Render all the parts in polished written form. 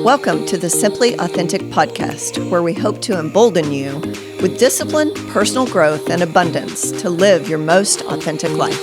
Welcome to the Simply Authentic podcast, where we hope to embolden you with discipline, personal growth, and abundance to live your most authentic life.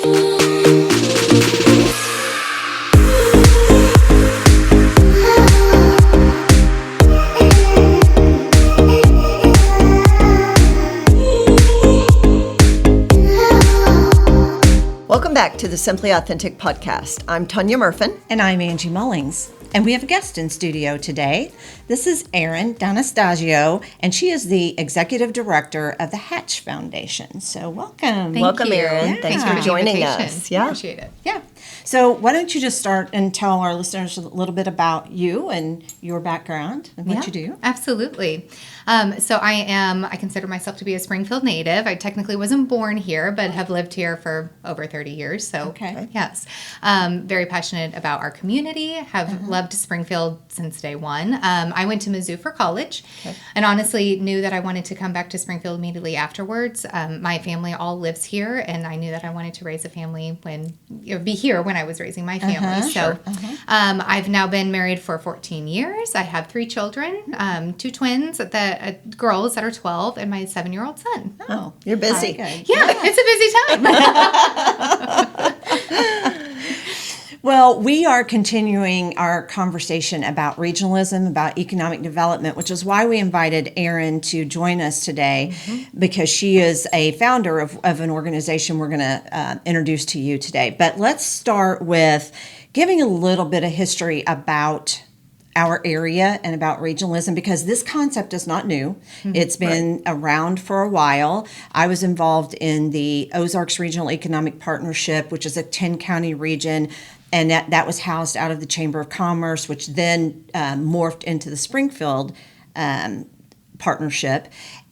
Welcome back to the Simply Authentic podcast. I'm Tanya Murfin. And I'm Angie Mullings. And we have a guest in studio today. This is Erin Danastaio, and she is the Executive Director of the Hatch Foundation. So welcome. Welcome, you. Erin. Yeah. Thanks for joining us. Yeah. Appreciate it. Yeah. So why don't you just start and tell our listeners a little bit about you and your background and what you do? Absolutely. So I consider myself to be a Springfield native. I technically wasn't born here, but have lived here for over 30 years. So yes, very passionate about our community, have loved Springfield since day one. I went to Mizzou for college and honestly knew that I wanted to come back to Springfield immediately afterwards. My family all lives here, and I knew that I wanted to raise a family be here when I was raising my family. I've now been married for 14 years. I have 3 children, 2 twins, girls that are 12, and my 7-year-old son. Oh, you're busy. It's a busy time. Well, we are continuing our conversation about regionalism, about economic development, which is why we invited Erin to join us today, because she is a founder of an organization we're going to introduce to you today. But let's start with giving a little bit of history about our area and about regionalism, because this concept is not new. It's been around for a while. I was involved in the Ozarks Regional Economic Partnership, which is a 10-county region, and that was housed out of the Chamber of Commerce, which then morphed into the Springfield Partnership,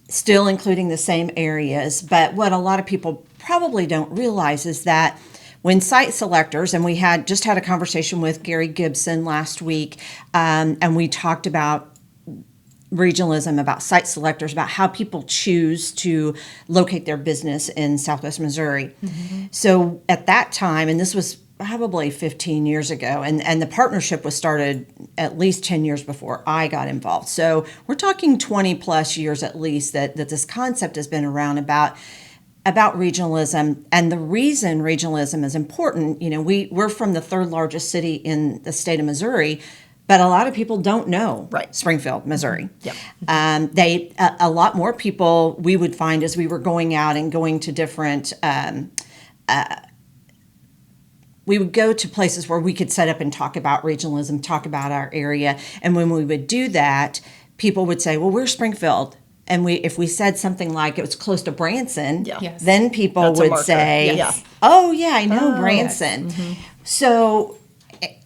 still including the same areas. But what a lot of people probably don't realize is that when site selectors, and we just had a conversation with Gary Gibson last week, and we talked about regionalism, about site selectors, about how people choose to locate their business in Southwest Missouri. So at that time, and this was probably 15 years ago, and the partnership was started at least 10 years before I got involved. So we're talking 20 plus years at least that this concept has been around about regionalism. And the reason regionalism is important, we're from the 3rd largest city in the state of Missouri, but a lot of people don't know Springfield, Missouri. A lot more people we would find as we were going out and going to different we would go to places where we could set up and talk about regionalism, talk about our area. And when we would do that, people would say, well, we're Springfield. And if we said something like it was close to Branson, then people would say, oh, yeah, I know Branson. Yes. So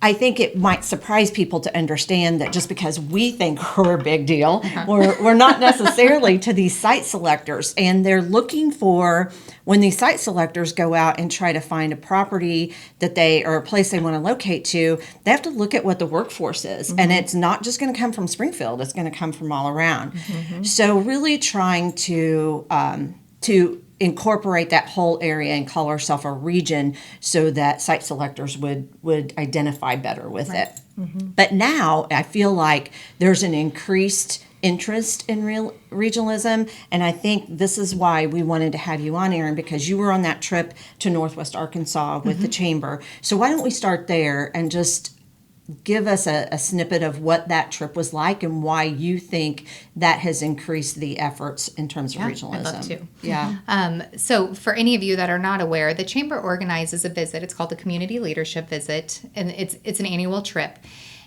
I think it might surprise people to understand that just because we think we're a big deal, we're not necessarily to these site selectors. And they're looking for, when these site selectors go out and try to find a property or a place they want to locate to, they have to look at what the workforce is. And it's not just going to come from Springfield, it's going to come from all around. So really trying to incorporate that whole area and call ourselves a region so that site selectors would identify better with it. But now I feel like there's an increased interest in regionalism, and I think this is why we wanted to have you on, Erin, because you were on that trip to Northwest Arkansas with the Chamber. So why don't we start there and just give us a snippet of what that trip was like and why you think that has increased the efforts in terms of regionalism. I'd love to. Yeah. So for any of you that are not aware, the Chamber organizes a visit. It's called the Community Leadership Visit, and it's an annual trip.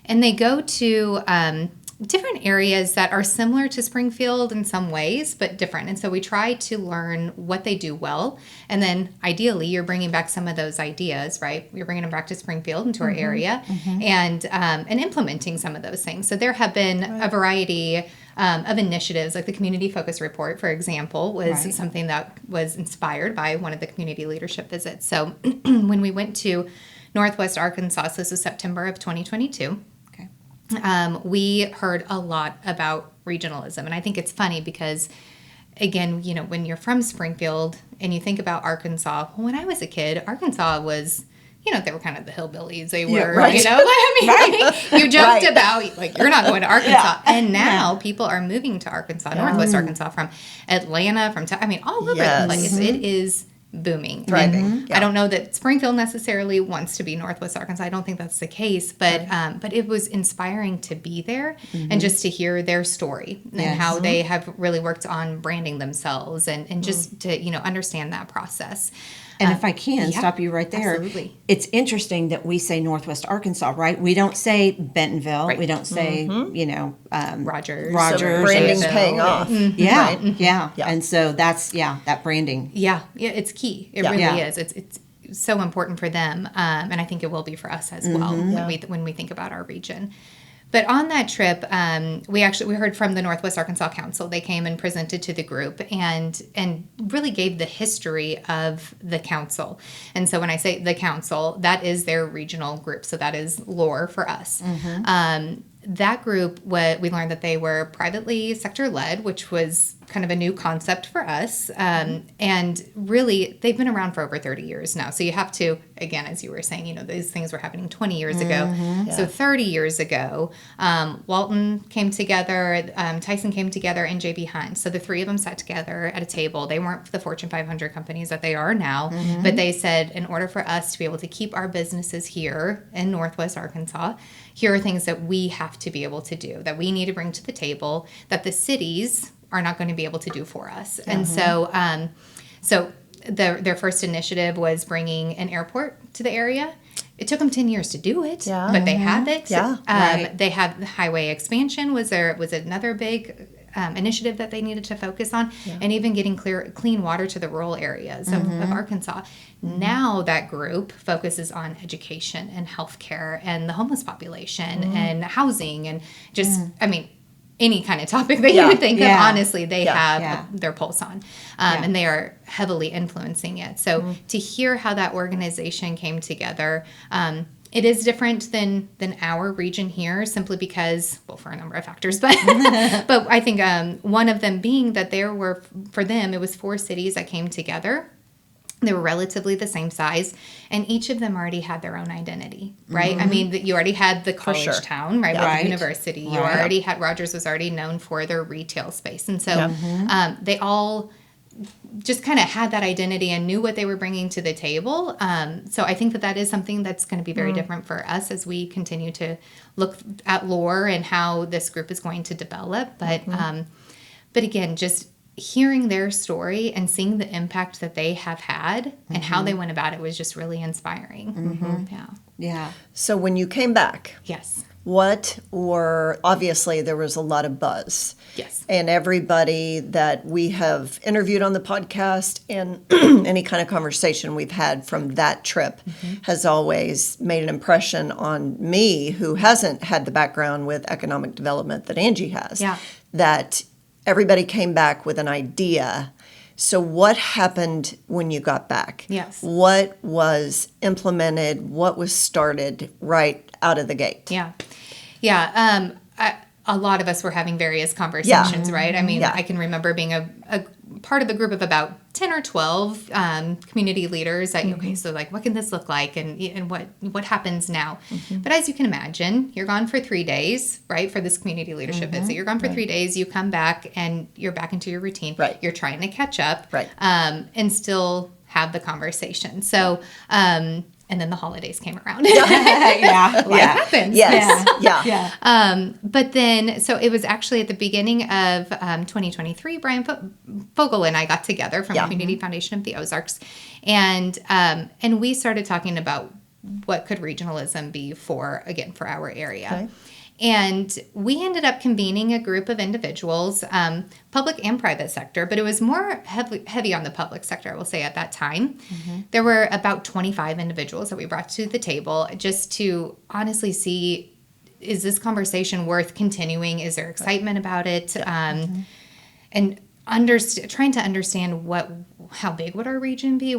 And they go to different areas that are similar to Springfield in some ways, but different. And so we try to learn what they do well. And then ideally, you're bringing back some of those ideas, right? You're bringing them back to Springfield, into our area, and implementing some of those things. So there have been a variety of initiatives, like the Community Focus Report, for example, was something that was inspired by one of the community leadership visits. So when we went to Northwest Arkansas, so this was September of 2022, we heard a lot about regionalism. And I think it's funny because, again, when you're from Springfield and you think about Arkansas, when I was a kid, Arkansas was, they were kind of the hillbillies. They were, right. you joked Right. about, like, you're not going to Arkansas. And now people are moving to Arkansas, Northwest Arkansas, from Atlanta, all over Yes. the place. It is booming. Thriving. And I don't know that Springfield necessarily wants to be Northwest Arkansas. I don't think that's the case, but it was inspiring to be there and just to hear their story and how they have really worked on branding themselves and just to, understand that process. And if I can stop you right there, absolutely. It's interesting that we say Northwest Arkansas, right? We don't say Bentonville. Right. We don't say, Rogers. Rogers. So branding's Fayetteville. paying off. Yeah, Right? yeah. Yeah. And so that's, that branding. Yeah, it's key. It Yeah. really Yeah. is. It's so important for them, and I think it will be for us as well when we think about our region. But on that trip, we heard from the Northwest Arkansas Council. They came and presented to the group and really gave the history of the council. And so when I say the council, that is their regional group. So that is LORE for us. That group, we learned that they were privately sector-led, which was kind of a new concept for us. And really, they've been around for over 30 years now. So you have to, again, as you were saying, these things were happening 20 years ago. So 30 years ago, Walton came together, Tyson came together, and J.B. Hunt. So the three of them sat together at a table. They weren't the Fortune 500 companies that they are now, but they said, in order for us to be able to keep our businesses here in Northwest Arkansas, here are things that we have to be able to do, that we need to bring to the table, that the cities are not going to be able to do for us. And so their first initiative was bringing an airport to the area. It took them 10 years to do it, but they have it. Yeah. Right. They have the highway expansion was another big initiative that they needed to focus on, and even getting clean water to the rural areas of Arkansas. Now that group focuses on education and healthcare and the homeless population and housing and just, any kind of topic that you would think of, honestly, they have their pulse on. And they are heavily influencing it. So to hear how that organization came together, it is different than our region here, simply because, for a number of factors, but but I think one of them being that for them, it was 4 cities that came together. They were relatively the same size, and each of them already had their own identity, right? You already had the college town, right? With the university. You already had, Rogers was already known for their retail space. And so they all just kind of had that identity and knew what they were bringing to the table. So I think that is something that's going to be very different for us as we continue to look at LORE and how this group is going to develop. But again, just hearing their story and seeing the impact that they have had and how they went about it was just really inspiring. Yeah. So when you came back, Yes. obviously there was a lot of buzz. Yes. And everybody that we have interviewed on the podcast and any kind of conversation we've had from that trip has always made an impression on me, who hasn't had the background with economic development that Angie has. Yeah. That everybody came back with an idea. So what happened when you got back? Yes. What was implemented? What was started right out of the gate? Yeah. A lot of us were having various conversations, right? I can remember being a part of a group of about 10 or 12 community leaders that, so like, what can this look like? And what happens now? But as you can imagine, you're gone for 3 days, right? For this community leadership visit. You're gone for 3 days, you come back and you're back into your routine. Right. You're trying to catch up. Right. And still have the conversation. So, and then the holidays came around. Life happens. Yes. Yeah. But then, so it was actually at the beginning of 2023, Brian Fogel and I got together from the Community Foundation of the Ozarks. And we started talking about what could regionalism be for our area. Okay. And we ended up convening a group of individuals, public and private sector, but it was more heavy on the public sector, I will say, at that time. There were about 25 individuals that we brought to the table just to honestly see, is this conversation worth continuing? Is there excitement about it? And trying to understand how big would our region be?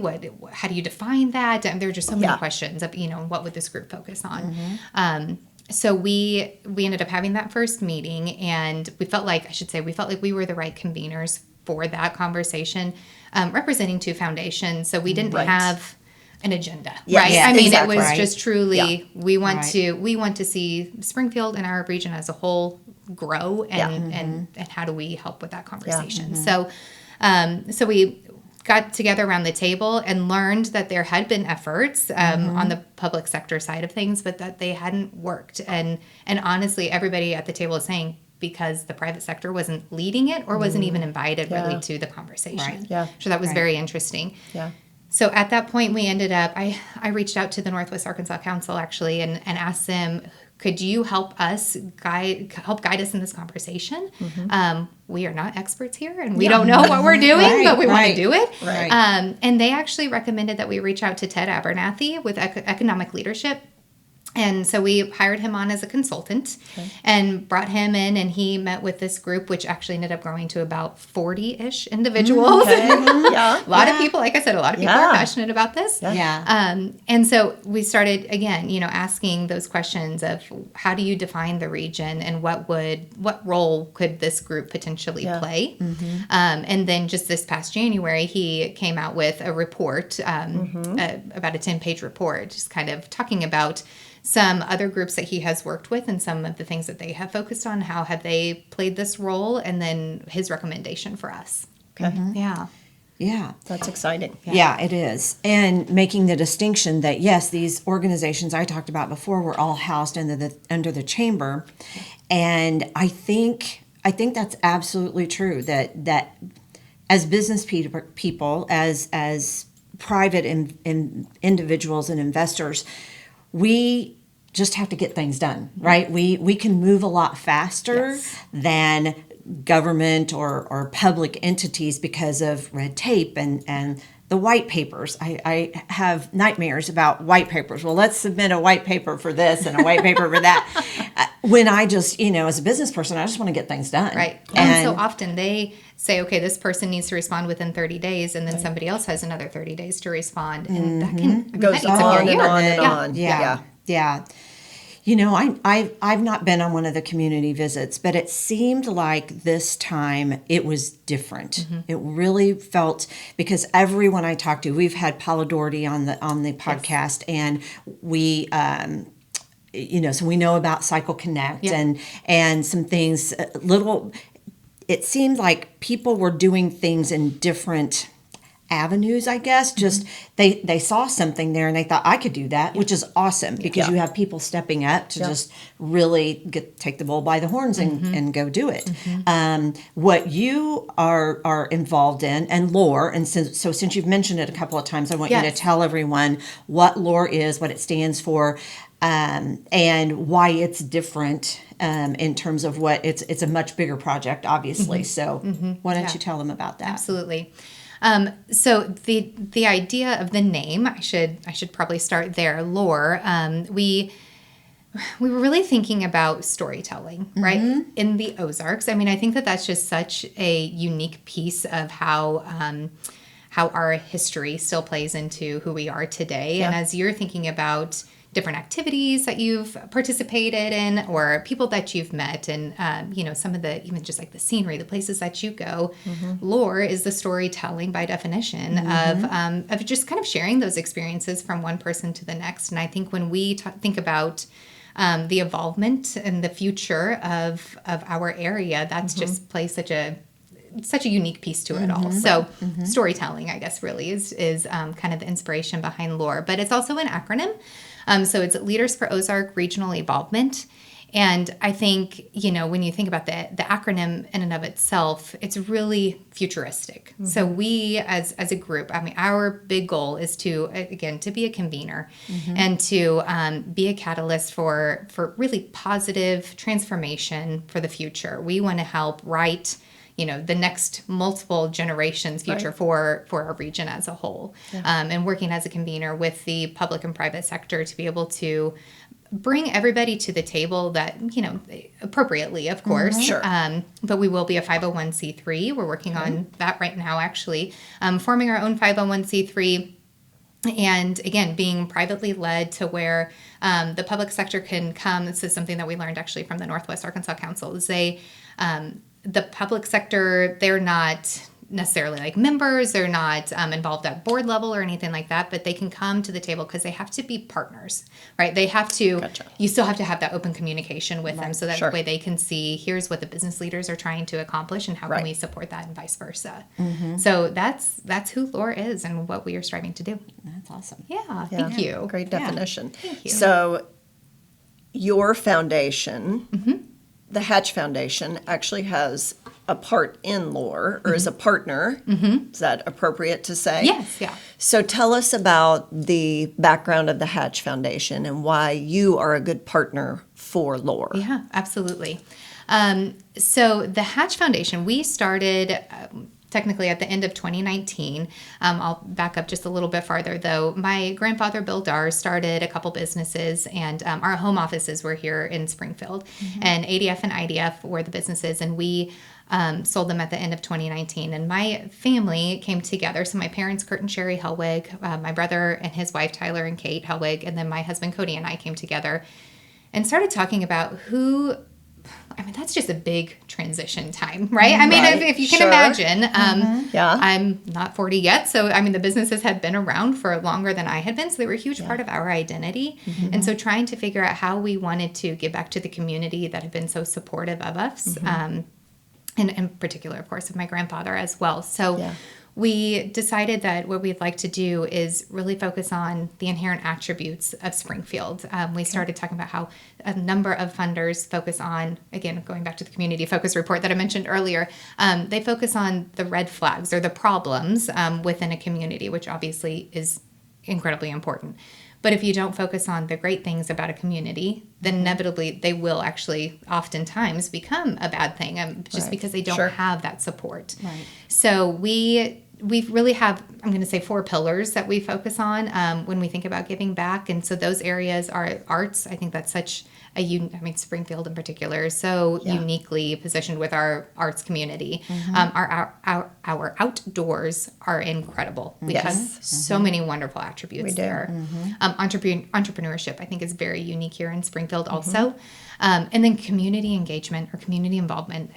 How do you define that? And there were just so many questions of, what would this group focus on? So we ended up having that first meeting, and we felt like we were the right conveners for that conversation, representing 2 foundations. So we didn't have an agenda, Yes, right? yeah, I mean, exactly. it was Right. just truly Yeah. we want to see Springfield and our region as a whole grow, and how do we help with that conversation? So we got together around the table and learned that there had been efforts on the public sector side of things, but that they hadn't worked. And honestly, everybody at the table is saying, because the private sector wasn't leading it or wasn't even invited really to the conversation. Right. Yeah. So that was Right. very interesting. Yeah. So at that point, we ended up, I reached out to the Northwest Arkansas Council actually and asked them, could you help us guide us in this conversation? We are not experts here and we don't know what we're doing, Right, but we want to right, do it. right. And they actually recommended that we reach out to Ted Abernathy with economic leadership. And so we hired him on as a consultant and brought him in, and he met with this group, which actually ended up growing to about 40-ish individuals. Okay. Yeah. A lot of people, like I said, a lot of people Yeah. are passionate about this. Yeah. And so we started again, asking those questions of how do you define the region and what role could this group potentially play? And then just this past January, he came out with a report, about a 10-page report, just kind of talking about some other groups that he has worked with and some of the things that they have focused on, how have they played this role, and then his recommendation for us. Okay. Yeah. Yeah. That's exciting. Yeah, it is. And making the distinction that, yes, these organizations I talked about before were all housed under the chamber. And I think that's absolutely true, that as business people, as private individuals and investors, we just have to get things done, right? We can move a lot faster than government or public entities because of red tape and the white papers. I have nightmares about white papers. Well, let's submit a white paper for this and a white paper for that. When I just, as a business person, I just want to get things done. Right. And so often they say, okay, this person needs to respond within 30 days, and then somebody else has another 30 days to respond. And that can Goes that eats up on your and year. on and Yeah. on. Yeah. I've not been on one of the community visits, but it seemed like this time it was different. It really felt, because everyone I talked to, we've had Paula Doherty on the podcast, and we so we know about Cycle Connect and some things. It seemed like people were doing things in different avenues, I guess. Just they saw something there and they thought, I could do that, which is awesome, because you have people stepping up to just really take the bull by the horns and go do it. What you are involved in, and LORE, and since you've mentioned it a couple of times, I want you to tell everyone what LORE is, what it stands for, and why it's different in terms of what it's a much bigger project, obviously. So why don't you tell them about that? Absolutely. So the idea of the name, I should probably start there. LORE. We were really thinking about storytelling, right? In the Ozarks. I mean, I think that that's just such a unique piece of how our history still plays into who we are today. And as you're thinking about different activities that you've participated in or people that you've met and, some of the, even just like the scenery, the places that you go, LORE is the storytelling by definition of just kind of sharing those experiences from one person to the next. And I think when we think about the evolvement and the future of our area, that's just plays such a unique piece to it all. So storytelling, I guess, really is kind of the inspiration behind LORE. But it's also an acronym. So it's Leaders for Ozark Regional Evolvement. And I think, when you think about the acronym in and of itself, it's really futuristic. So we, as a group, I mean, our big goal is to be a convener and to be a catalyst for really positive transformation for the future. We want to help write the next multiple generations future for our region as a whole. And working as a convener with the public and private sector to be able to bring everybody to the table that, appropriately, of course. Sure. But we will be a 501c3. We're working on that right now, actually. Forming our own 501c3. And again, being privately led to where the public sector can come. This is something that we learned actually from the Northwest Arkansas Council. Is the public sector, they're not necessarily like members. They're not involved at board level or anything like that, but they can come to the table because they have to be partners, right? They have to, you still have to have that open communication with them so that way they can see, here's what the business leaders are trying to accomplish and how can we support that and vice versa. So that's who LOR is and what we are striving to do. That's awesome. Yeah, thank you. Great definition. Thank you. So your foundation, the Hatch Foundation, actually has a part in LOR, or is a partner. Is that appropriate to say? Yes, yeah. So tell us about the background of the Hatch Foundation and why you are a good partner for LOR. Yeah, absolutely. So the Hatch Foundation, we started technically at the end of 2019. I'll back up just a little bit farther, though. My grandfather, Bill Darr, started a couple businesses, and our home offices were here in Springfield. And ADF and IDF were the businesses, and we sold them at the end of 2019. And my family came together. So my parents, Kurt and Sherry Hellwig, my brother and his wife, Tyler and Kate Hellwig, and then my husband, Cody, and I came together and started talking about that's just a big transition time, right? I mean, if you can imagine, I'm not 40 yet. So, the businesses had been around for longer than I had been. So they were a huge part of our identity. And so trying to figure out how we wanted to give back to the community that had been so supportive of us. And in particular, of course, of my grandfather as well. So we decided that what we'd like to do is really focus on the inherent attributes of Springfield. We started talking about how a number of funders focus on, again, going back to the community focus report that I mentioned earlier, they focus on the red flags or the problems within a community, which obviously is incredibly important. But if you don't focus on the great things about a community, then inevitably they will actually oftentimes become a bad thing just because they don't have that support. Right. So we really have, I'm going to say, 4 pillars that we focus on when we think about giving back. And so those areas are arts. I think that's such Springfield in particular is so uniquely positioned with our arts community. Our outdoors are incredible. We have so many wonderful attributes there. Entrepreneurship, I think, is very unique here in Springfield also. And then community engagement or community involvement.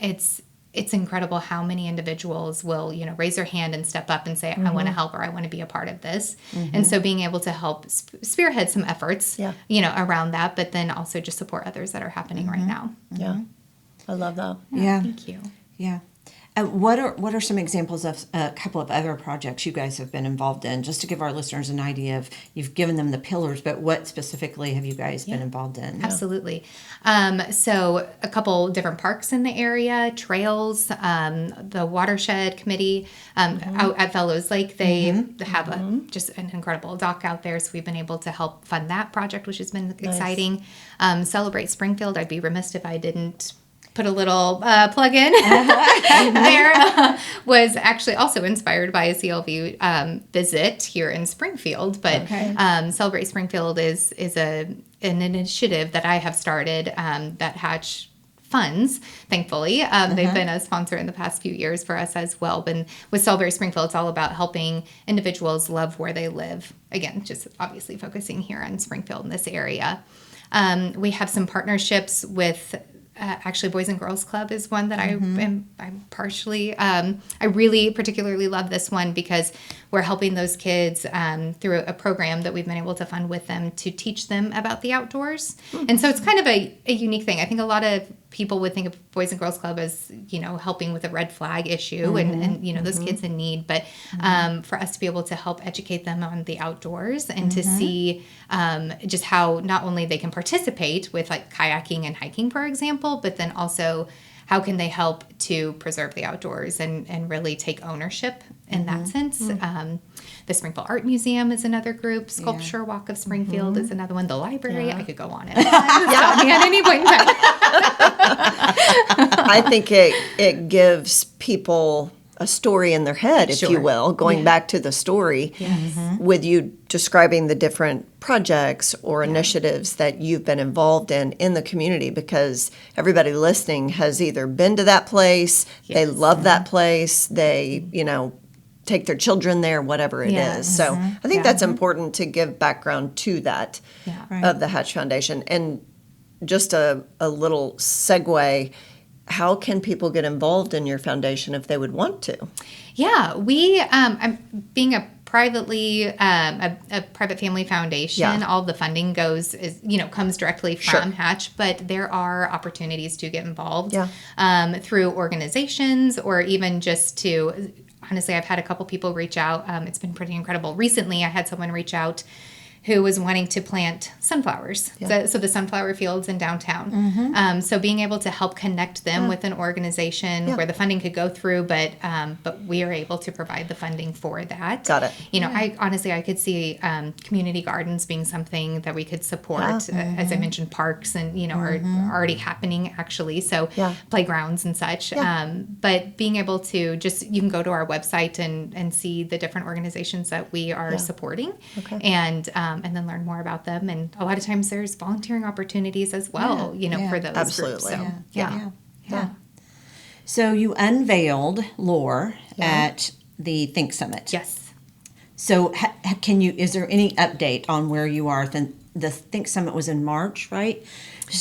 It's incredible how many individuals will, raise their hand and step up and say, I want to help or I want to be a part of this. And so being able to help spearhead some efforts, around that, but then also just support others that are happening right now. Yeah. I love that. Yeah. Thank you. Yeah. What are some examples of a couple of other projects you guys have been involved in, just to give our listeners an idea of, you've given them the pillars, but what specifically have you guys been involved in? Absolutely. So a couple different parks in the area, trails, the watershed committee out at Fellows Lake, they have just an incredible dock out there. So we've been able to help fund that project, which has been exciting. Celebrate Springfield. I'd be remiss if I didn't put a little plug in there, was actually also inspired by a CLV visit here in Springfield. But Celebrate Springfield is an initiative that I have started that Hatch funds, thankfully. They've been a sponsor in the past few years for us as well. But with Celebrate Springfield, it's all about helping individuals love where they live. Again, just obviously focusing here on Springfield in this area. We have some partnerships with actually, Boys and Girls Club is one that I'm partially, I really particularly love this one because we're helping those kids through a program that we've been able to fund with them to teach them about the outdoors. And so it's kind of a unique thing. I think a lot of people would think of Boys and Girls Club as, helping with a red flag issue and those kids in need. But for us to be able to help educate them on the outdoors and to see just how not only they can participate with like kayaking and hiking, for example, but then also how can they help to preserve the outdoors and really take ownership in that sense. The Springfield Art Museum is another group. Sculpture Walk of Springfield is another one. The library, I could go on and on. Stop me at any point in time. I think it gives people a story in their head, if you will, going back to the story with you describing the different projects or initiatives that you've been involved in the community, because everybody listening has either been to that place, they love that place, they, take their children there, whatever it is. So I think that's important to give background to that of the Hatch Foundation. And just a little segue, how can people get involved in your foundation if they would want to? Yeah, we being a privately a private family foundation. All the funding comes directly from Hatch, but there are opportunities to get involved through organizations, or even just to. Honestly, I've had a couple people reach out. It's been pretty incredible. Recently, I had someone reach out who was wanting to plant sunflowers. So the sunflower fields in downtown. So being able to help connect them with an organization where the funding could go through, but we are able to provide the funding for that. Got it. I could see community gardens being something that we could support. As I mentioned, parks and are already happening actually. So playgrounds and such. But being able to you can go to our website and see the different organizations that we are supporting. And then learn more about them. And a lot of times there's volunteering opportunities as well, for those Absolutely. groups. So, So you unveiled lore at the Think Summit. Yes. So is there any update on where you are? The Think Summit was in March, right?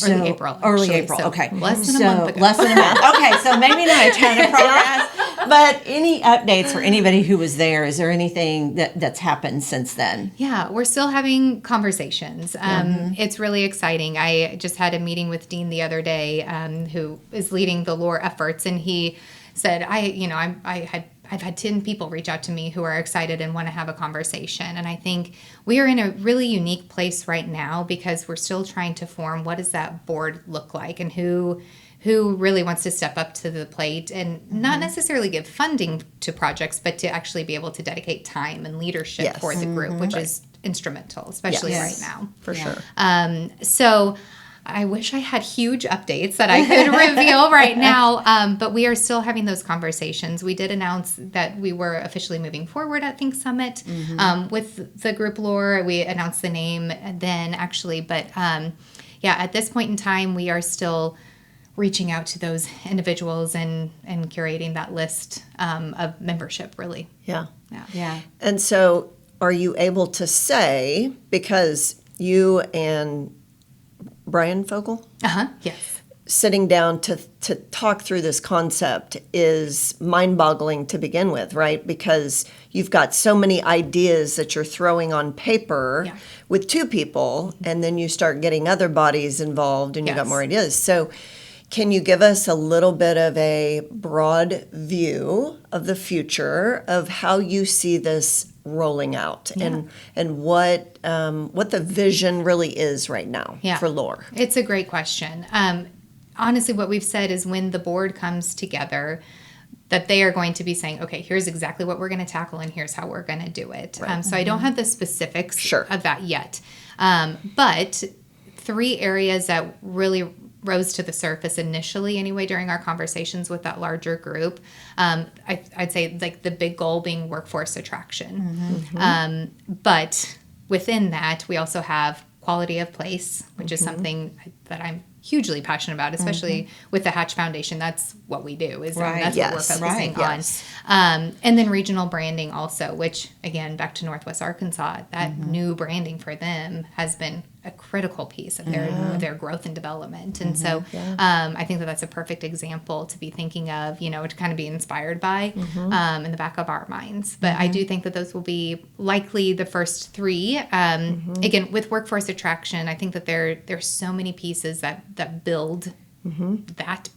Early April. Early April, okay. Less than a month ago. Less than a month. Okay, so maybe not a ton of progress, but any updates for anybody who was there? Is there anything that's happened since then? Yeah, we're still having conversations. It's really exciting. I just had a meeting with Dean the other day, who is leading the lore efforts, and he said, I've had 10 people reach out to me who are excited and want to have a conversation. And I think we are in a really unique place right now because we're still trying to form what does that board look like, and who really wants to step up to the plate and not necessarily give funding to projects, but to actually be able to dedicate time and leadership for the group, which is instrumental, especially right now. For sure. So I wish I had huge updates that I could reveal right now, but we are still having those conversations. We did announce that we were officially moving forward at Think Summit with the group lore. We announced the name then, actually, but at this point in time, we are still reaching out to those individuals and curating that list of membership, really. Yeah. And so are you able to say, because you and Brian Fogel? Yes. Sitting down to talk through this concept is mind-boggling to begin with, right? Because you've got so many ideas that you're throwing on paper with two people, and then you start getting other bodies involved, and you got more ideas. So can you give us a little bit of a broad view of the future of how you see this rolling out and what the vision really is right now for lore? It's a great question. Honestly, what we've said is when the board comes together, that they are going to be saying, okay, here's exactly what we're going to tackle and here's how we're going to do it. So I don't have the specifics of that yet. But 3 areas that really rose to the surface initially anyway during our conversations with that larger group, I'd say like the big goal being workforce attraction. But within that, we also have quality of place, which is something that I'm hugely passionate about, especially with the Hatch Foundation. That's what we do. That's what we're focusing on. And then regional branding also, which again, back to Northwest Arkansas, that new branding for them has been a critical piece of their growth and development. And so I think that's a perfect example to be thinking of, to kind of be inspired by in the back of our minds. But I do think that those will be likely the first 3. Again, with workforce attraction, I think that there's so many pieces that build that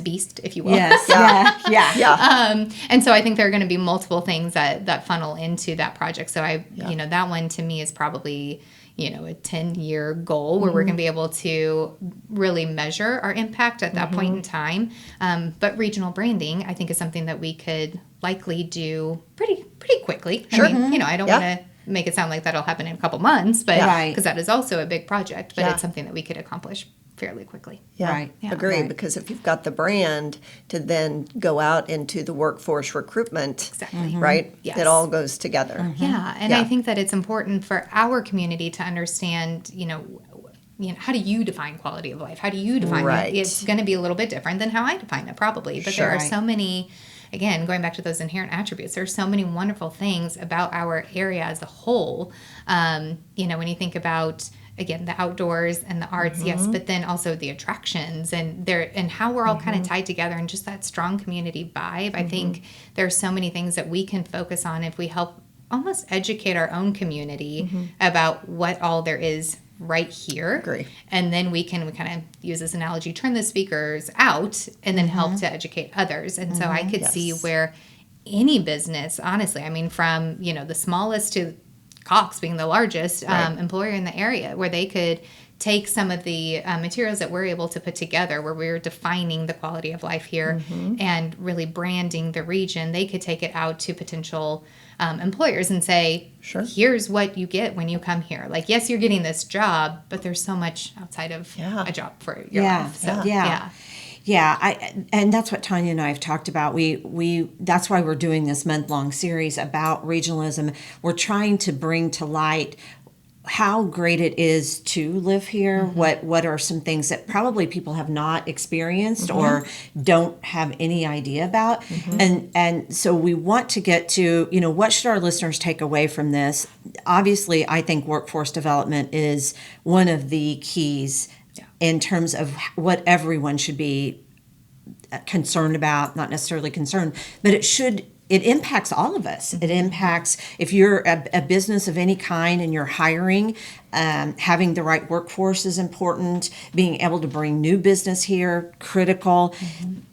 beast, if you will. And so I think there are going to be multiple things that funnel into that project. So that one to me is probably a 10-year goal where we're going to be able to really measure our impact at that point in time. But regional branding, I think, is something that we could likely do pretty quickly. I mean, I don't want to make it sound like that'll happen in a couple months, but because that is also a big project, but it's something that we could accomplish fairly quickly. Agree, because if you've got the brand to then go out into the workforce recruitment, right? It all goes together. And I think that it's important for our community to understand, how do you define quality of life? How do you define it? It's going to be a little bit different than how I define it, probably. But there are so many, again, going back to those inherent attributes, there are so many wonderful things about our area as a whole. When you think about, again, the outdoors and the arts, yes, but then also the attractions and how we're all kind of tied together, and just that strong community vibe. I think there's so many things that we can focus on if we help almost educate our own community about what all there is right here. Agree. And then we kind of use this analogy, turn the speakers out and then help to educate others. And so I could see where any business, honestly, I mean, from, the smallest to Cox being the largest employer in the area, where they could take some of the materials that we're able to put together, where we're defining the quality of life here and really branding the region. They could take it out to potential employers and say, Sure. Here's what you get when you come here. Like, yes, you're getting this job, but there's so much outside of a job for your life. So, and that's what Tanya and I have talked about. We that's why we're doing this month-long series about regionalism. We're trying to bring to light how great it is to live here. What are some things that probably people have not experienced or don't have any idea about. And so we want to get to, what should our listeners take away from this? Obviously, I think workforce development is one of the keys in terms of what everyone should be concerned about, not necessarily concerned, but it impacts all of us. It impacts, if you're a business of any kind and you're hiring, having the right workforce is important. Being able to bring new business here, critical.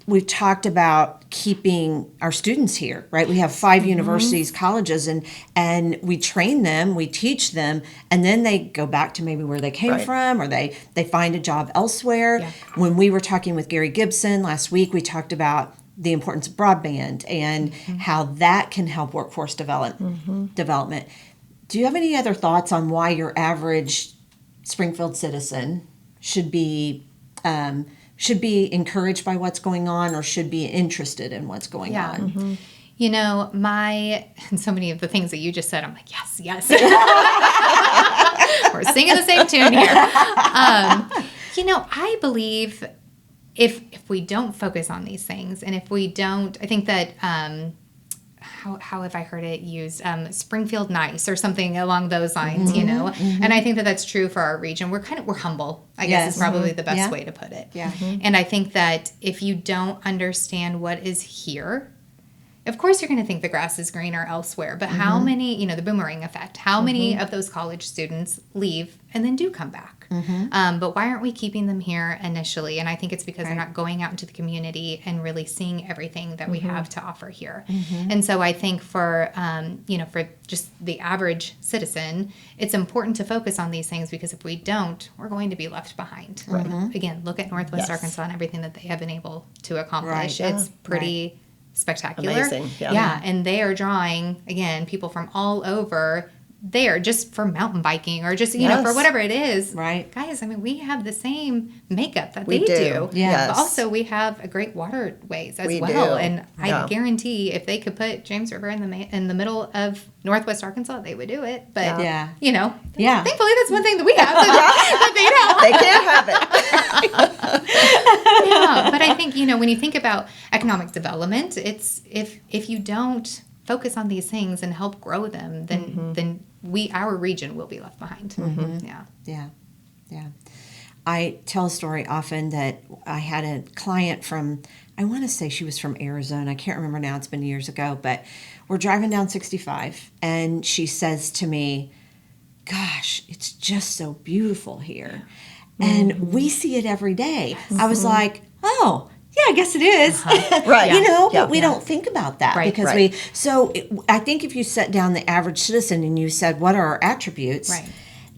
We've talked about keeping our students here, right? We have 5 universities, colleges, and we train them, we teach them, and then they go back to maybe where they came from, or they find a job elsewhere. Yeah. When we were talking with Gary Gibson last week, we talked about the importance of broadband and how that can help workforce development. Do you have any other thoughts on why your average Springfield citizen should be encouraged by what's going on, or should be interested in what's going on? And so many of the things that you just said, I'm like, yes. We're singing the same tune here. I believe if we don't focus on these things, and if we don't, I think that, how have I heard it used? Springfield nice, or something along those lines, And I think that that's true for our region. We're humble, I guess is probably the best way to put it. Yeah. And I think that if you don't understand what is here, of course you're going to think the grass is greener elsewhere, but how many, the boomerang effect, how many of those college students leave and then do come back? But why aren't we keeping them here initially? And I think it's because they're not going out into the community and really seeing everything that we have to offer here. And so I think for just the average citizen, it's important to focus on these things, because if we don't, we're going to be left behind. Again, look at Northwest Arkansas and everything that they have been able to accomplish. It's pretty spectacular. Amazing. And they are drawing, again, people from all over there just for mountain biking, or just for whatever it is. Right. Guys, I mean, we have the same makeup that We they do. Yes. But also we have a great waterways as We well. do. And I guarantee if they could put James River in the middle of Northwest Arkansas, they would do it. But thankfully that's one thing that we have that they don't. They can't have it. But I think, when you think about economic development, it's if you don't focus on these things and help grow them, then our region will be left behind. Yeah. I tell a story often that I had a client from, I want to say she was from Arizona. I can't remember now. It's been years ago, but we're driving down 65 and she says to me, gosh, it's just so beautiful here. And we see it every day. I was like, oh, yeah, I guess it is. Right. But we don't think about that because Right. I think if you set down the average citizen and you said, what are our attributes? Right.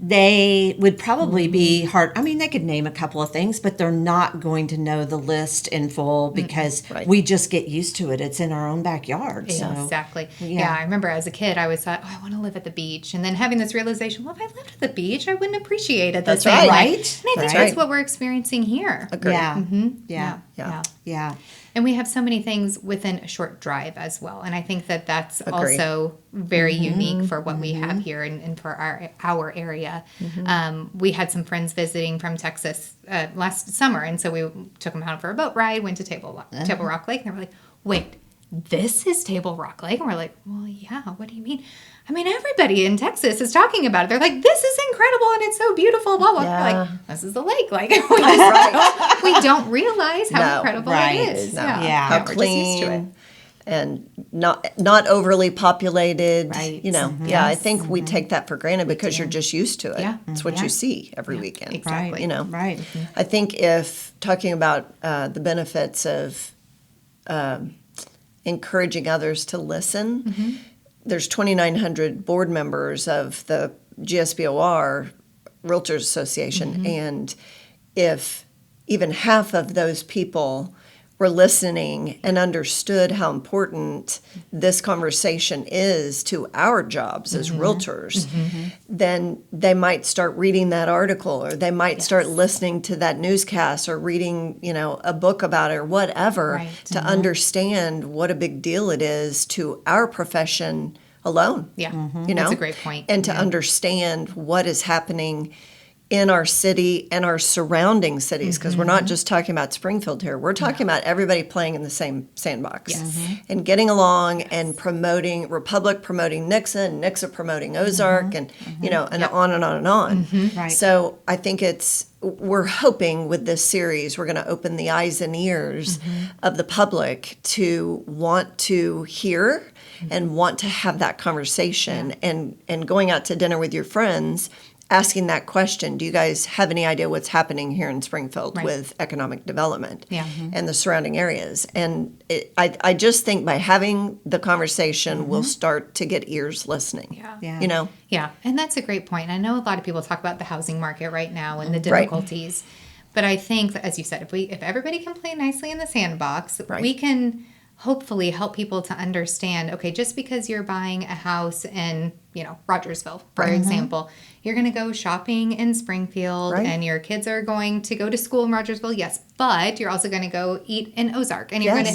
They would probably be hard. I mean, they could name a couple of things, but they're not going to know the list in full because we just get used to it. It's in our own backyard. So, exactly. Yeah, I remember as a kid, I always thought, I want to live at the beach. And then having this realization, well, if I lived at the beach, I wouldn't appreciate it the That's same right. way. Right. And I think that's what we're experiencing here. Agreed. Yeah. And we have so many things within a short drive as well. And I think that that's also very unique for what we have here and for our area. We had some friends visiting from Texas last summer. And so we took them out for a boat ride, went to Table Rock Lake. And they were like, wait, this is Table Rock Lake. And we're like, well, yeah, what do you mean? I mean, everybody in Texas is talking about it. They're like, this is incredible and it's so beautiful, blah, blah. Yeah. We're like, this is the lake. Like, Right. we don't realize how No. incredible Right. it is. No. Yeah. How We're just used to it. clean and not overly populated. Right. You know, yeah, I think we take that for granted because you're just used to it. Yeah. It's what you see every weekend. Exactly. You know, Right. I think if talking about the benefits of encouraging others to listen, there's 2,900 board members of the GSBOR Realtors Association, and if even half of those people were listening and understood how important this conversation is to our jobs as realtors, then they might start reading that article, or they might start listening to that newscast, or reading, you know, a book about it or whatever, Right. to understand what a big deal it is to our profession alone. Yeah. You know, That's a great point. and to understand what is happening in our city and our surrounding cities, because we're not just talking about Springfield here. We're talking about everybody playing in the same sandbox and getting along and promoting Republic, promoting Nixon promoting Ozark, and you know, and on and on and on. Right. So I think we're hoping with this series we're going to open the eyes and ears of the public to want to hear and want to have that conversation, and going out to dinner with your friends, asking that question, do you guys have any idea what's happening here in Springfield with economic development and the surrounding areas? And I just think by having the conversation, we'll start to get ears listening. Yeah. You know? Yeah, and that's a great point. I know a lot of people talk about the housing market right now and the difficulties, but I think that, as you said, if everybody can play nicely in the sandbox, we can hopefully help people to understand, okay, just because you're buying a house in, you know, Rogersville, for example, you're going to go shopping in Springfield and your kids are going to go to school in Rogersville, yes, but you're also going to go eat in Ozark, and you're going to,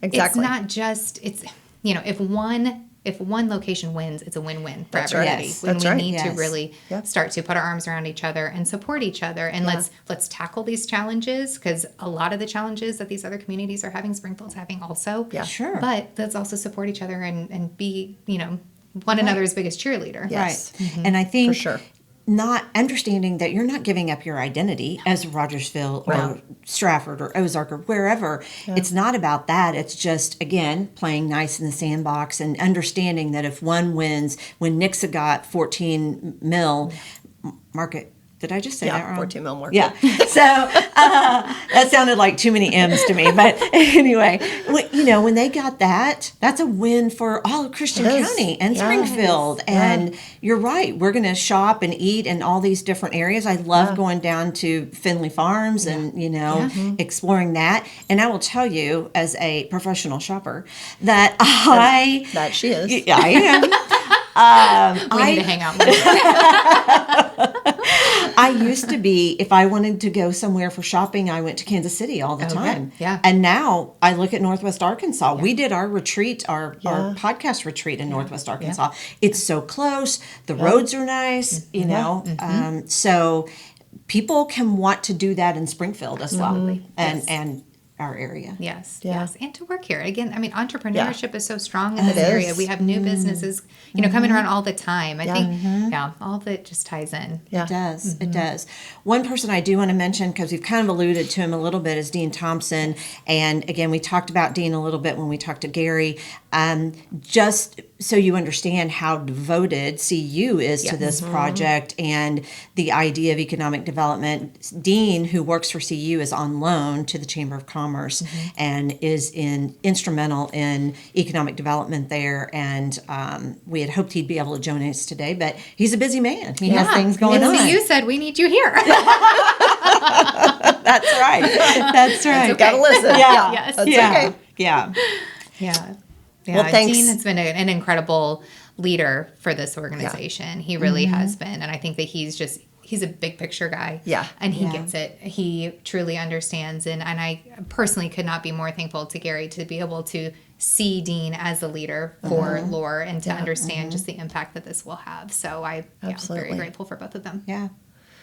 exactly. it's not just, it's, you know, if one location wins, it's a win-win for everybody. Yes. When That's we right. need to really Yep. start to put our arms around each other and support each other, and let's tackle these challenges, because a lot of the challenges that these other communities are having, Springfield's having also. Yeah. Sure. But let's also support each other and be, you know, one another's biggest cheerleader. Yes. Right. And I think For sure. not understanding that you're not giving up your identity as Rogersville or Stratford or Ozark or wherever. It's not about that. It's just, again, playing nice in the sandbox and understanding that if one wins, when Nixa got 14 mil, market. Did I just say that wrong? 14 mil market. Yeah. So that sounded like too many M's to me. But anyway, you know, when they got that, that's a win for all of Christian It is. County and Yeah. Springfield. And you're right. We're going to shop and eat in all these different areas. I love going down to Finley Farms and, you know, exploring that. And I will tell you, as a professional shopper, that That she is. Yeah, I am. We need to hang out more. I used to be, if I wanted to go somewhere for shopping, I went to Kansas City all the time. Yeah. And now I look at Northwest Arkansas. We did our retreat, our podcast retreat in Northwest Arkansas. It's so close. The roads are nice, you know. So people can want to do that in Springfield as well. And our area. Yes, Yeah. yes, and to work here again. I mean, entrepreneurship is so strong in this area. is. We have new businesses, you know, coming around all the time. I think, all of it just ties in. Yeah. It does. It does. One person I do want to mention, because we've kind of alluded to him a little bit, is Dean Thompson. And again, we talked about Dean a little bit when we talked to Gary. Just so you understand how devoted CU is to this project and the idea of economic development. Dean, who works for CU, is on loan to the Chamber of Commerce and is instrumental in economic development there. And we had hoped he'd be able to join us today, but he's a busy man. He has things going on. And you said we need you here. That's right. That's right. You gotta listen. Yeah. Yes. That's Yeah. okay. Yeah. Yeah. Well, thanks. Dean has been an incredible leader for this organization. He really has been. And I think that he's a big picture guy. Yeah. And he gets it. He truly understands. And I personally could not be more thankful to Gary to be able to see Dean as a leader for Lore and to understand just the impact that this will have. So I'm very Absolutely. grateful for both of them. Yeah.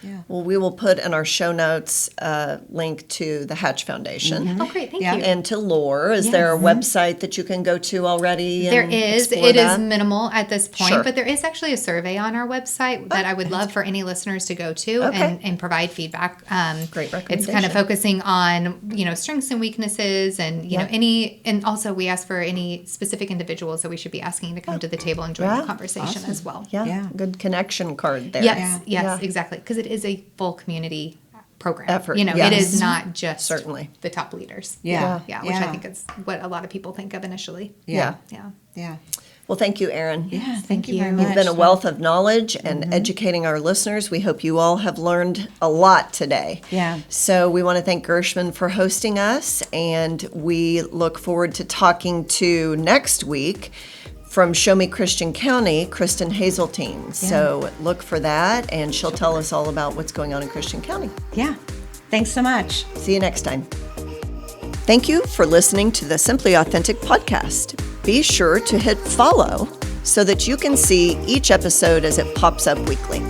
Yeah. Well, we will put in our show notes a link to the Hatch Foundation. Oh, great. Thank Yeah. you. And to Lore. Is there a website that you can go to already? There and is. explore It is that? minimal at this point, Sure. but there is actually a survey on our website that I would love for any listeners to go to Okay. and provide feedback. Great It's kind recommendation. of focusing on, strengths and weaknesses and, Yeah. and also we ask for any specific individuals that we should be asking to come to the table and join Yeah. the conversation as well. Yeah, Yeah. good connection card there. Yes, yes, Yeah. exactly. Because it is a full community program. Effort, It yes. is not just Certainly. the top leaders. Yeah. Yeah, which I think is what a lot of people think of initially. Yeah. Yeah. Yeah. Well, thank you, Erin. Yeah. Thank you very much. You've been a wealth of knowledge and educating our listeners. We hope you all have learned a lot today. Yeah. So we want to thank Gershman for hosting us, and we look forward to talking to next week from Show Me Christian County, Kristen Hazeltine. So look for that, and she'll tell us all about what's going on in Christian County. Yeah. Thanks so much. See you next time. Thank you for listening to the Simply Authentic podcast. Be sure to hit follow so that you can see each episode as it pops up weekly.